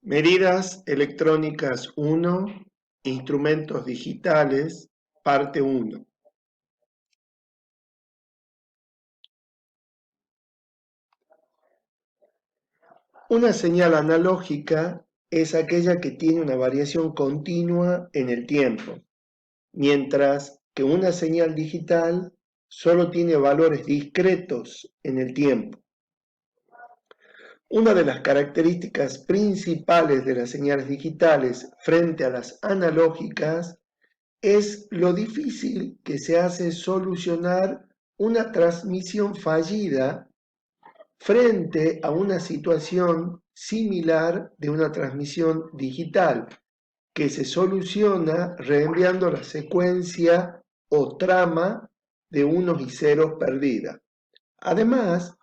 Medidas electrónicas 1, instrumentos digitales, parte 1. Una señal analógica es aquella que tiene una variación continua en el tiempo, mientras que una señal digital solo tiene valores discretos en el tiempo. Una de las características principales de las señales digitales frente a las analógicas es lo difícil que se hace solucionar una transmisión fallida frente a una situación similar de una transmisión digital, que se soluciona reenviando la secuencia o trama de unos y ceros perdida. Además,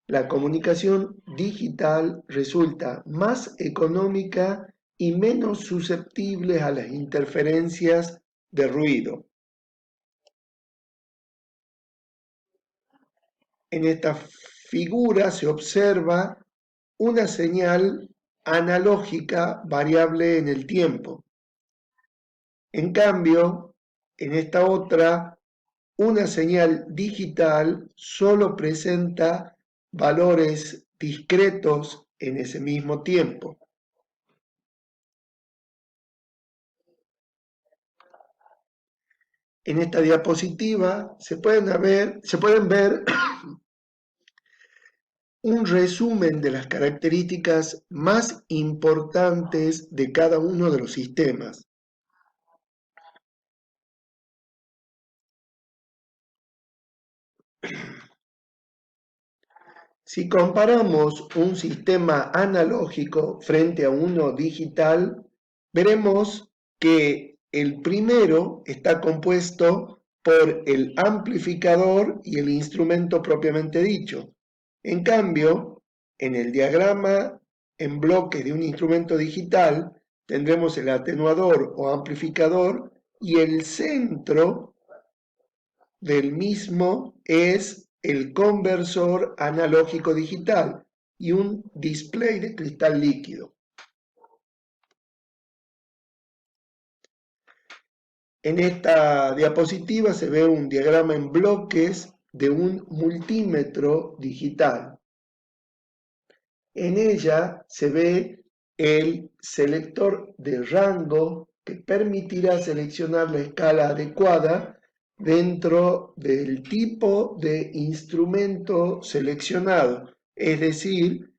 la comunicación digital resulta más económica y menos susceptible a las interferencias de ruido. En esta figura se observa una señal analógica variable en el tiempo. En cambio, en esta otra, una señal digital solo presenta valores discretos en ese mismo tiempo. En esta diapositiva se pueden ver un resumen de las características más importantes de cada uno de los sistemas. Si comparamos un sistema analógico frente a uno digital, veremos que el primero está compuesto por el amplificador y el instrumento propiamente dicho. En cambio, en el diagrama en bloques de un instrumento digital, tendremos el atenuador o amplificador y el centro del mismo es el conversor analógico digital y un display de cristal líquido. En esta diapositiva se ve un diagrama en bloques de un multímetro digital. En ella se ve el selector de rango que permitirá seleccionar la escala adecuada dentro del tipo de instrumento seleccionado. Es decir,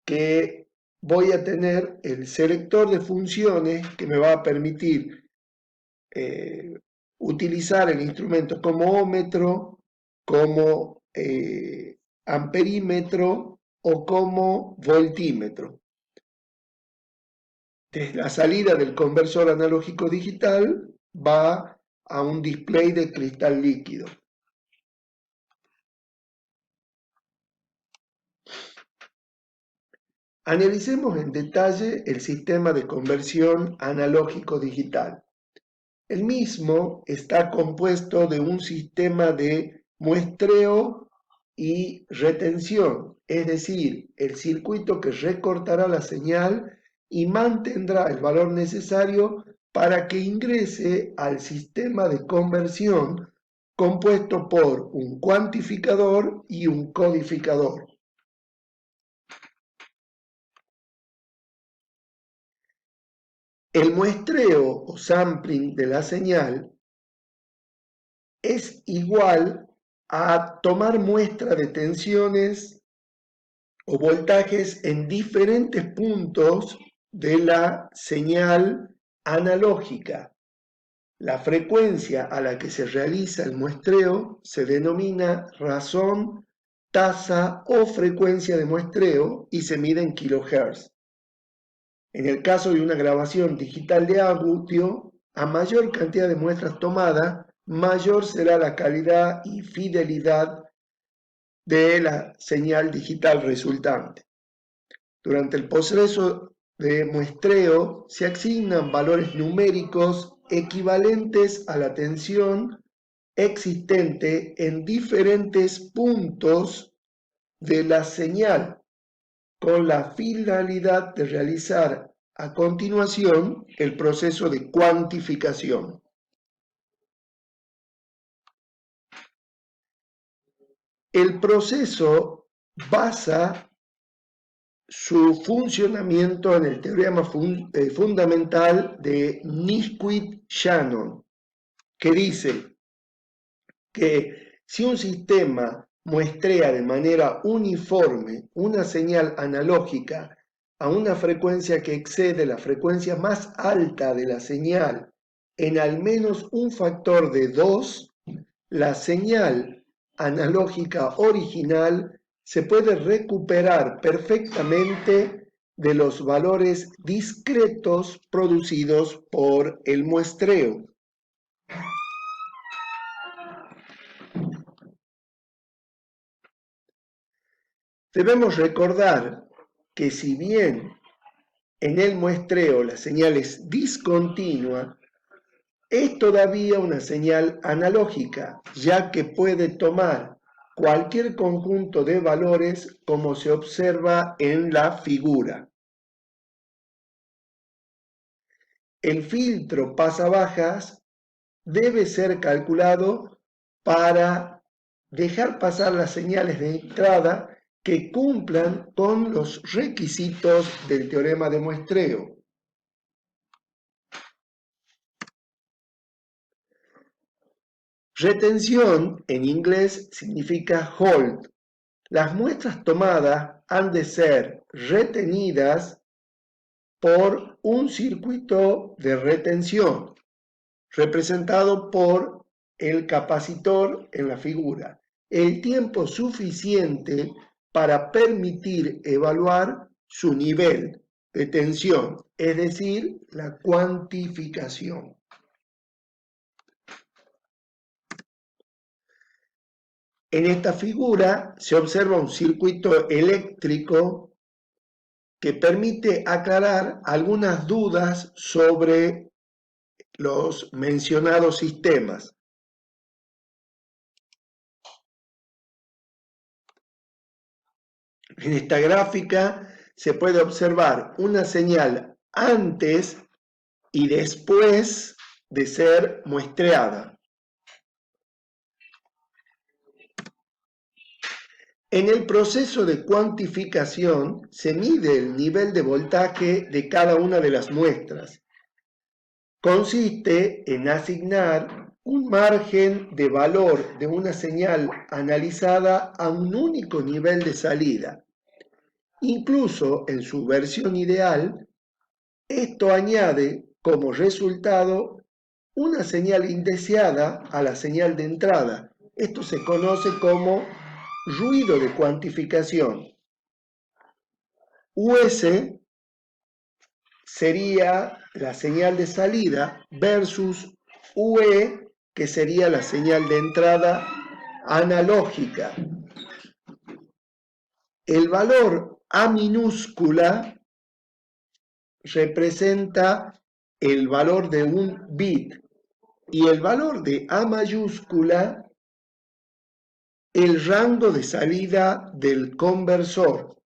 que voy a tener el selector de funciones que me va a permitir utilizar el instrumento como ómetro, como amperímetro o como voltímetro. Desde la salida del conversor analógico digital va a un display de cristal líquido. Analicemos en detalle el sistema de conversión analógico-digital. El mismo está compuesto de un sistema de muestreo y retención, es decir, el circuito que recortará la señal y mantendrá el valor necesario para que ingrese al sistema de conversión compuesto por un cuantificador y un codificador. El muestreo o sampling de la señal es igual a tomar muestra de tensiones o voltajes en diferentes puntos de la señal analógica. La frecuencia a la que se realiza el muestreo se denomina razón, tasa o frecuencia de muestreo y se mide en kilohertz. En el caso de una grabación digital de audio, a mayor cantidad de muestras tomadas, mayor será la calidad y fidelidad de la señal digital resultante. Durante el proceso de muestreo se asignan valores numéricos equivalentes a la tensión existente en diferentes puntos de la señal con la finalidad de realizar a continuación el proceso de cuantificación. El proceso basa su funcionamiento en el teorema fundamental de Nisquith-Shannon, que dice que si un sistema muestrea de manera uniforme una señal analógica a una frecuencia que excede la frecuencia más alta de la señal en al menos un factor de 2, la señal analógica original se puede recuperar perfectamente de los valores discretos producidos por el muestreo. Debemos recordar que si bien en el muestreo la señal es discontinua, es todavía una señal analógica, ya que puede tomar cualquier conjunto de valores como se observa en la figura. El filtro pasabajas debe ser calculado para dejar pasar las señales de entrada que cumplan con los requisitos del teorema de muestreo. Retención en inglés significa hold. Las muestras tomadas han de ser retenidas por un circuito de retención, representado por el capacitor en la figura, el tiempo suficiente para permitir evaluar su nivel de tensión, es decir, la cuantificación. En esta figura se observa un circuito eléctrico que permite aclarar algunas dudas sobre los mencionados sistemas. En esta gráfica se puede observar una señal antes y después de ser muestreada. En el proceso de cuantificación se mide el nivel de voltaje de cada una de las muestras. Consiste en asignar un margen de valor de una señal analizada a un único nivel de salida. Incluso en su versión ideal, esto añade como resultado una señal indeseada a la señal de entrada. Esto se conoce como ruido de cuantificación. US sería la señal de salida versus UE, que sería la señal de entrada analógica. El valor A minúscula representa el valor de un bit y el valor de A mayúscula el rango de salida del conversor.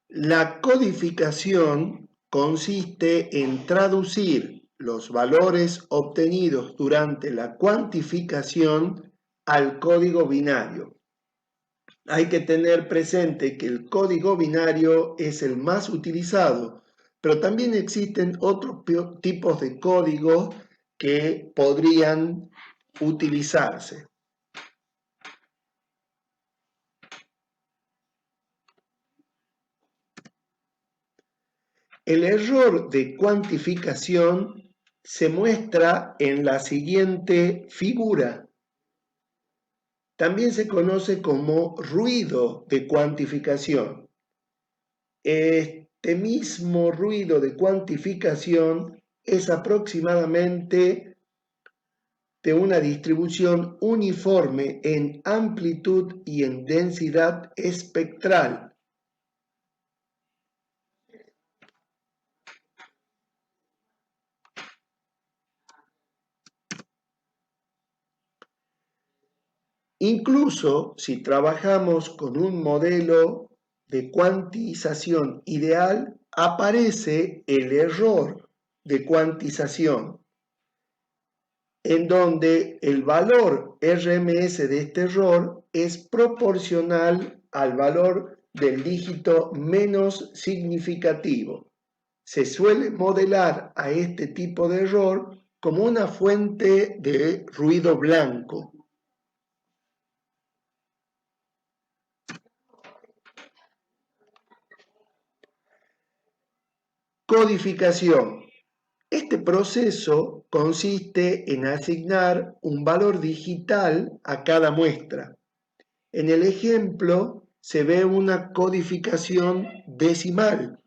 La codificación consiste en traducir los valores obtenidos durante la cuantificación al código binario. Hay que tener presente que el código binario es el más utilizado, pero también existen otros tipos de códigos que podrían utilizarse. El error de cuantificación se muestra en la siguiente figura. También se conoce como ruido de cuantificación. Este mismo ruido de cuantificación es aproximadamente de una distribución uniforme en amplitud y en densidad espectral. Incluso si trabajamos con un modelo de cuantización ideal, aparece el error de cuantización, en donde el valor RMS de este error es proporcional al valor del dígito menos significativo. Se suele modelar a este tipo de error como una fuente de ruido blanco. Codificación. Este proceso consiste en asignar un valor digital a cada muestra. En el ejemplo se ve una codificación decimal.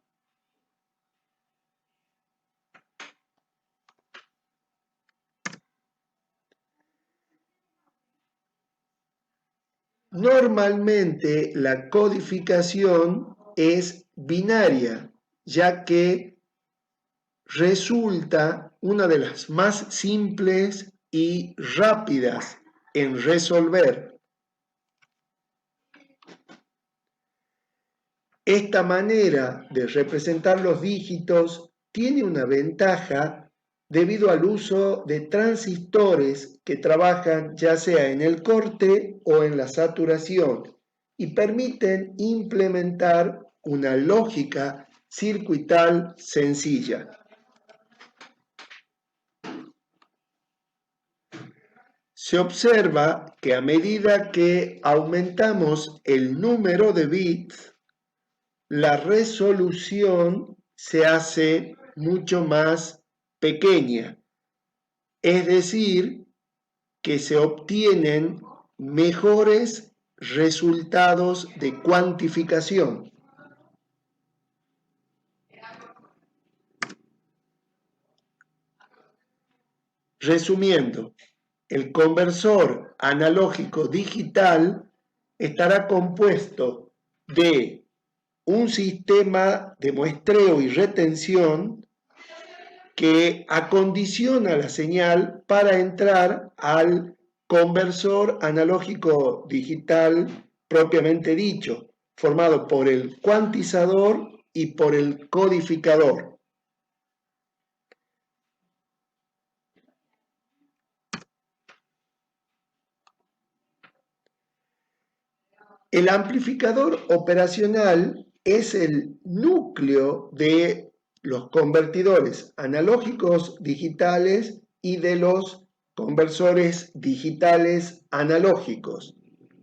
Normalmente la codificación es binaria, ya que resulta una de las más simples y rápidas en resolver. Esta manera de representar los dígitos tiene una ventaja debido al uso de transistores que trabajan ya sea en el corte o en la saturación y permiten implementar una lógica circuital sencilla. Se observa que a medida que aumentamos el número de bits, la resolución se hace mucho más pequeña, es decir, que se obtienen mejores resultados de cuantificación. Resumiendo, el conversor analógico digital estará compuesto de un sistema de muestreo y retención que acondiciona la señal para entrar al conversor analógico digital propiamente dicho, formado por el cuantizador y por el codificador. El amplificador operacional es el núcleo de los convertidores analógicos digitales y de los conversores digitales analógicos.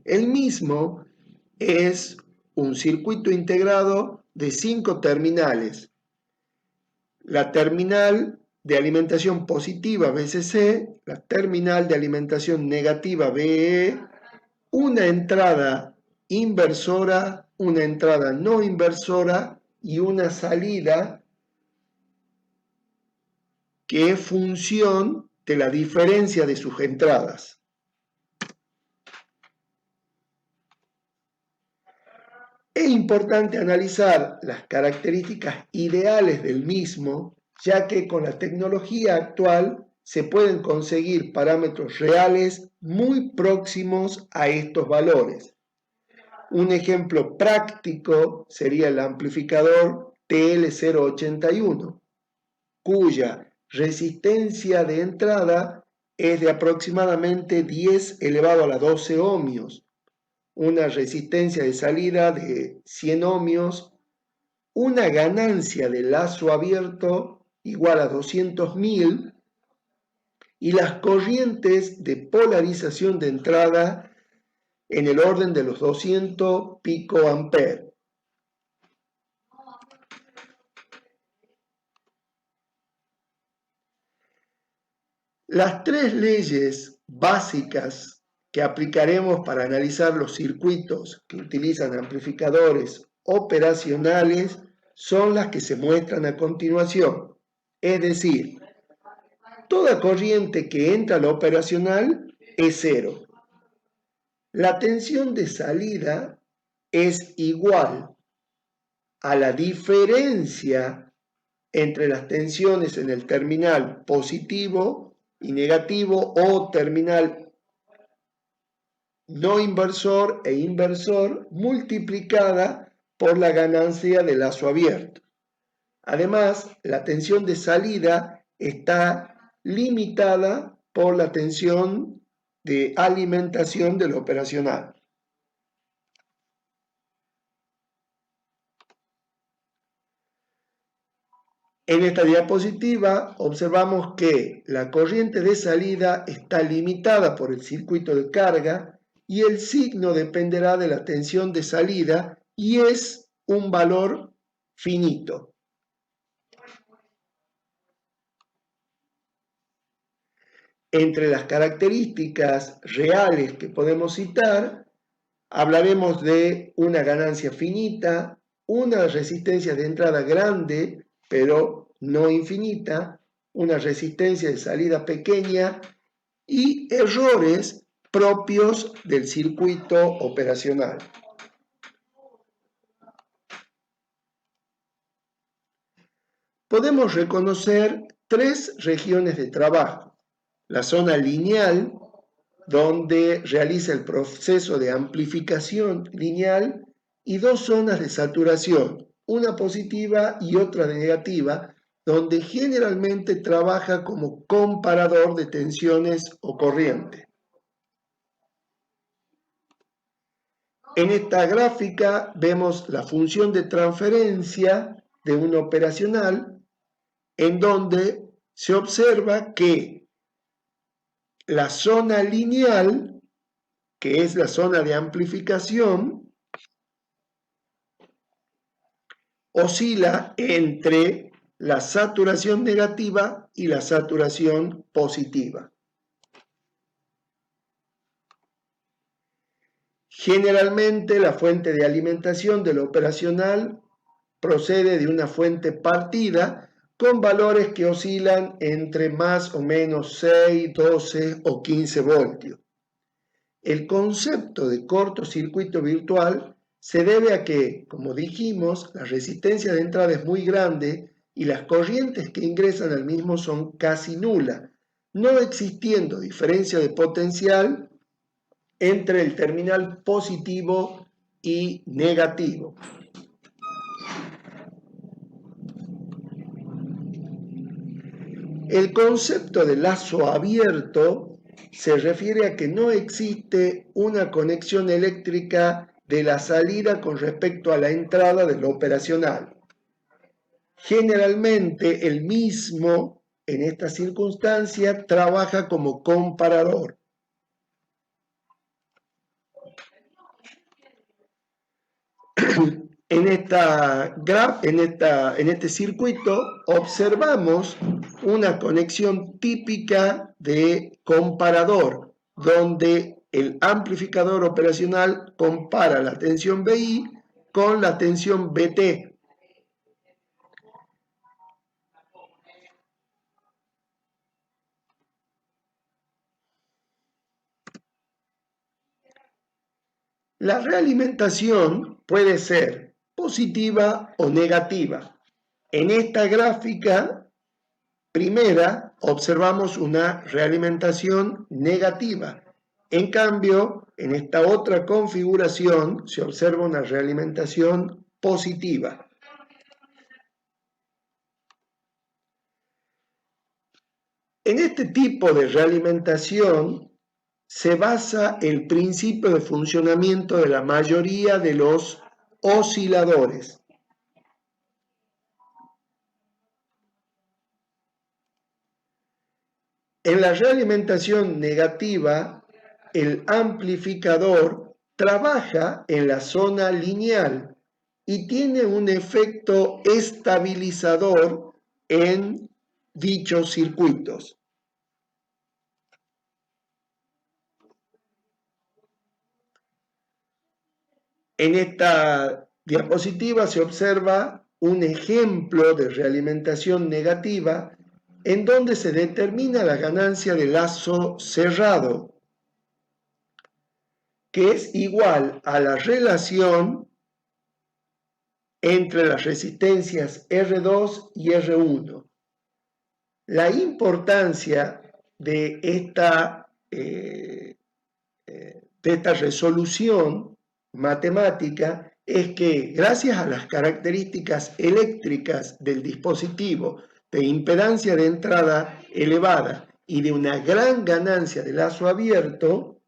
El mismo es un circuito integrado de 5 terminales. La terminal de alimentación positiva VCC, la terminal de alimentación negativa VEE, una entrada inversora, una entrada no inversora y una salida que es función de la diferencia de sus entradas. Es importante analizar las características ideales del mismo, ya que con la tecnología actual se pueden conseguir parámetros reales muy próximos a estos valores. Un ejemplo práctico sería el amplificador TL081, cuya resistencia de entrada es de aproximadamente 10 elevado a la 12 ohmios, una resistencia de salida de 100 ohmios, una ganancia de lazo abierto igual a 200.000 y las corrientes de polarización de entrada en el orden de los 200 picoamperes. Las tres leyes básicas que aplicaremos para analizar los circuitos que utilizan amplificadores operacionales son las que se muestran a continuación. Es decir, toda corriente que entra a la operacional es cero. La tensión de salida es igual a la diferencia entre las tensiones en el terminal positivo y negativo o terminal no inversor e inversor multiplicada por la ganancia de lazo abierto. Además, la tensión de salida está limitada por la tensión de alimentación del operacional. En esta diapositiva observamos que la corriente de salida está limitada por el circuito de carga y el signo dependerá de la tensión de salida y es un valor finito. Entre las características reales que podemos citar, hablaremos de una ganancia finita, una resistencia de entrada grande, pero no infinita, una resistencia de salida pequeña y errores propios del circuito operacional. Podemos reconocer tres regiones de trabajo. La zona lineal, donde realiza el proceso de amplificación lineal, y dos zonas de saturación, una positiva y otra negativa, donde generalmente trabaja como comparador de tensiones o corriente. En esta gráfica vemos la función de transferencia de un operacional en donde se observa que la zona lineal, que es la zona de amplificación, oscila entre la saturación negativa y la saturación positiva. Generalmente la fuente de alimentación del operacional procede de una fuente partida con valores que oscilan entre más o menos 6, 12 o 15 voltios. El concepto de cortocircuito virtual se debe a que, como dijimos, la resistencia de entrada es muy grande y las corrientes que ingresan al mismo son casi nulas, no existiendo diferencia de potencial entre el terminal positivo y negativo. El concepto de lazo abierto se refiere a que no existe una conexión eléctrica de la salida con respecto a la entrada del operacional. Generalmente el mismo, en esta circunstancia, trabaja como comparador. En este circuito observamos una conexión típica de comparador, donde el amplificador operacional compara la tensión BI con la tensión BT. La realimentación puede ser positiva o negativa. En esta gráfica primera observamos una realimentación negativa. En cambio, en esta otra configuración se observa una realimentación positiva. En este tipo de realimentación se basa el principio de funcionamiento de la mayoría de los osciladores. En la realimentación negativa, el amplificador trabaja en la zona lineal y tiene un efecto estabilizador en dichos circuitos. En esta diapositiva se observa un ejemplo de realimentación negativa en donde se determina la ganancia de lazo cerrado, que es igual a la relación entre las resistencias R2 y R1. La importancia de esta de esta resolución matemática es que gracias a las características eléctricas del dispositivo, de impedancia de entrada elevada y de una gran ganancia de lazo abierto,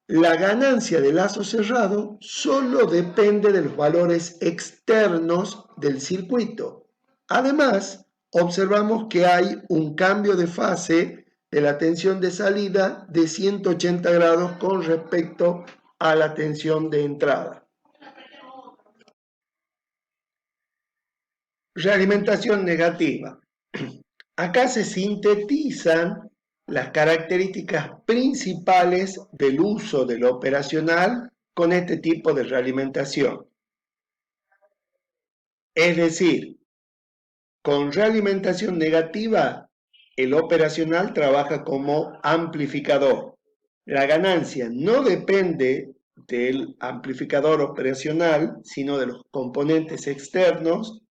la ganancia de lazo cerrado solo depende de los valores externos del circuito. Además, observamos que hay un cambio de fase de la tensión de salida de 180 grados con respecto a la tensión de entrada. Realimentación negativa. Acá se sintetizan las características principales del uso del operacional con este tipo de realimentación. Es decir, con realimentación negativa, el operacional trabaja como amplificador. La ganancia no depende del amplificador operacional, sino de los componentes externos,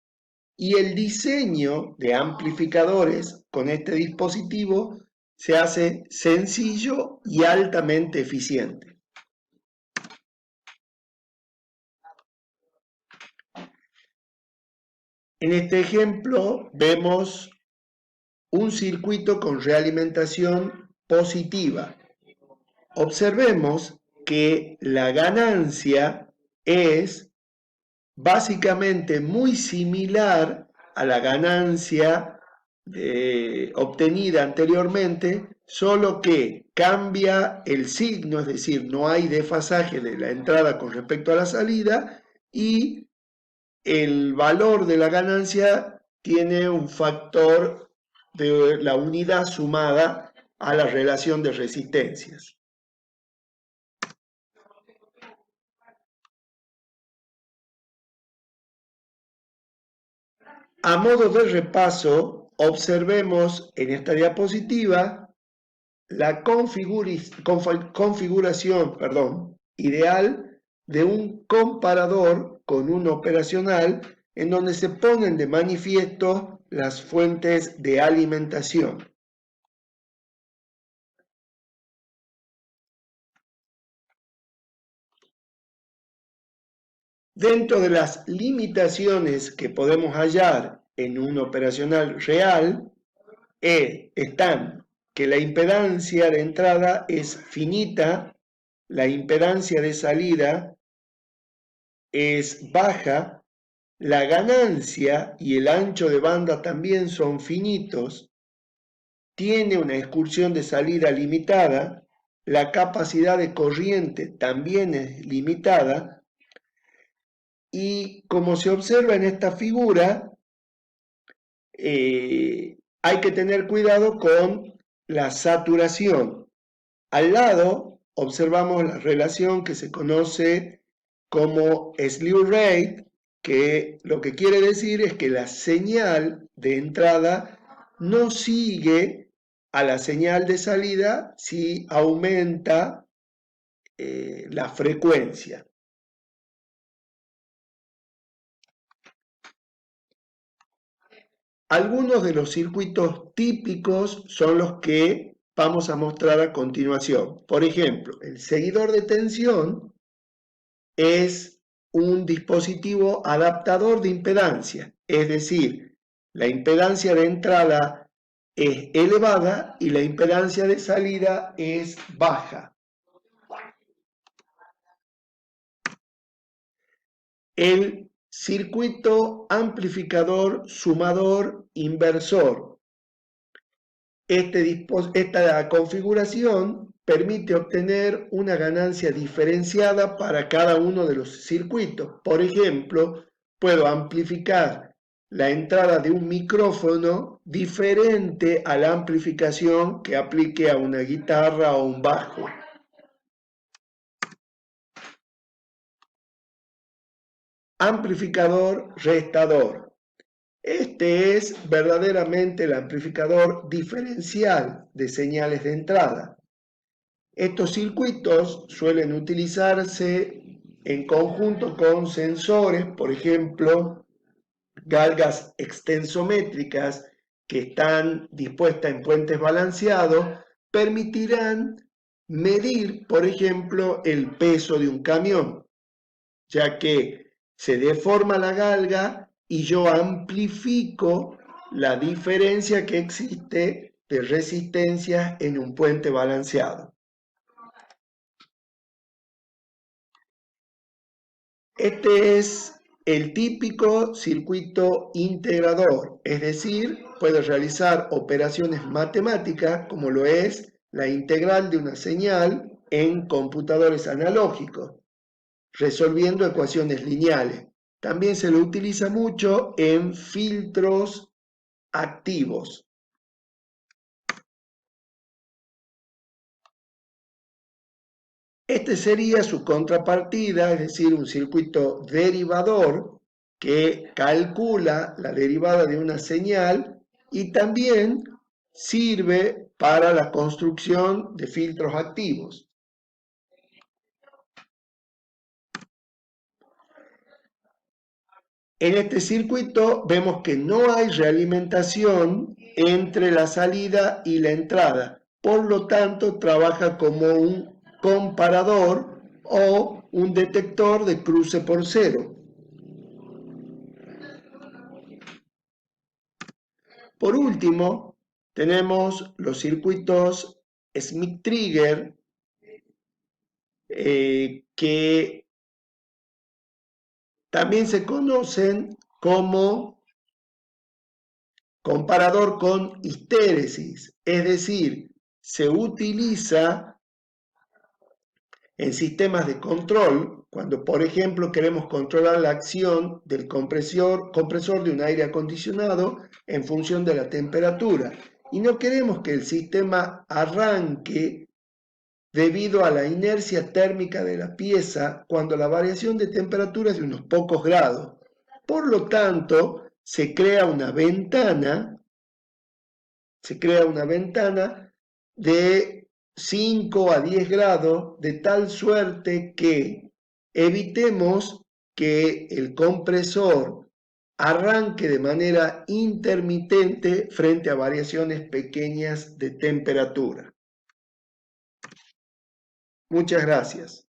y el diseño de amplificadores con este dispositivo se hace sencillo y altamente eficiente. En este ejemplo vemos un circuito con realimentación positiva. Observemos que la ganancia es básicamente muy similar a la ganancia obtenida anteriormente, solo que cambia el signo, es decir, no hay desfasaje de la entrada con respecto a la salida, y el valor de la ganancia tiene un factor de la unidad sumada a la relación de resistencias. A modo de repaso, observemos en esta diapositiva la configuración ideal de un comparador con un operacional en donde se ponen de manifiesto las fuentes de alimentación. Dentro de las limitaciones que podemos hallar en un operacional real, están que la impedancia de entrada es finita, la impedancia de salida es baja, la ganancia y el ancho de banda también son finitos, tiene una excursión de salida limitada, la capacidad de corriente también es limitada, y como se observa en esta figura, hay que tener cuidado con la saturación. Al lado observamos la relación que se conoce como slew rate, que lo que quiere decir es que la señal de entrada no sigue a la señal de salida si aumenta la frecuencia. Algunos de los circuitos típicos son los que vamos a mostrar a continuación. Por ejemplo, el seguidor de tensión es un dispositivo adaptador de impedancia, es decir, la impedancia de entrada es elevada y la impedancia de salida es baja. El circuito amplificador sumador inversor. Esta configuración permite obtener una ganancia diferenciada para cada uno de los circuitos. Por ejemplo, puedo amplificar la entrada de un micrófono diferente a la amplificación que aplique a una guitarra o un bajo. Amplificador restador. Este es verdaderamente el amplificador diferencial de señales de entrada. Estos circuitos suelen utilizarse en conjunto con sensores, por ejemplo, galgas extensométricas que están dispuestas en puentes balanceados, permitirán medir, por ejemplo, el peso de un camión, ya que se deforma la galga y yo amplifico la diferencia que existe de resistencia en un puente balanceado. Este es el típico circuito integrador, es decir, puede realizar operaciones matemáticas como lo es la integral de una señal en computadores analógicos, resolviendo ecuaciones lineales. También se lo utiliza mucho en filtros activos. Este sería su contrapartida, es decir, un circuito derivador que calcula la derivada de una señal y también sirve para la construcción de filtros activos. En este circuito vemos que no hay realimentación entre la salida y la entrada, por lo tanto trabaja como un comparador o un detector de cruce por cero. Por último, tenemos los circuitos Schmitt-Trigger que también se conocen como comparador con histéresis, es decir, se utiliza en sistemas de control cuando, por ejemplo, queremos controlar la acción del compresor de un aire acondicionado en función de la temperatura y no queremos que el sistema arranque debido a la inercia térmica de la pieza cuando la variación de temperatura es de unos pocos grados. Por lo tanto, se crea una ventana de 5 a 10 grados, de tal suerte que evitemos que el compresor arranque de manera intermitente frente a variaciones pequeñas de temperatura. Muchas gracias.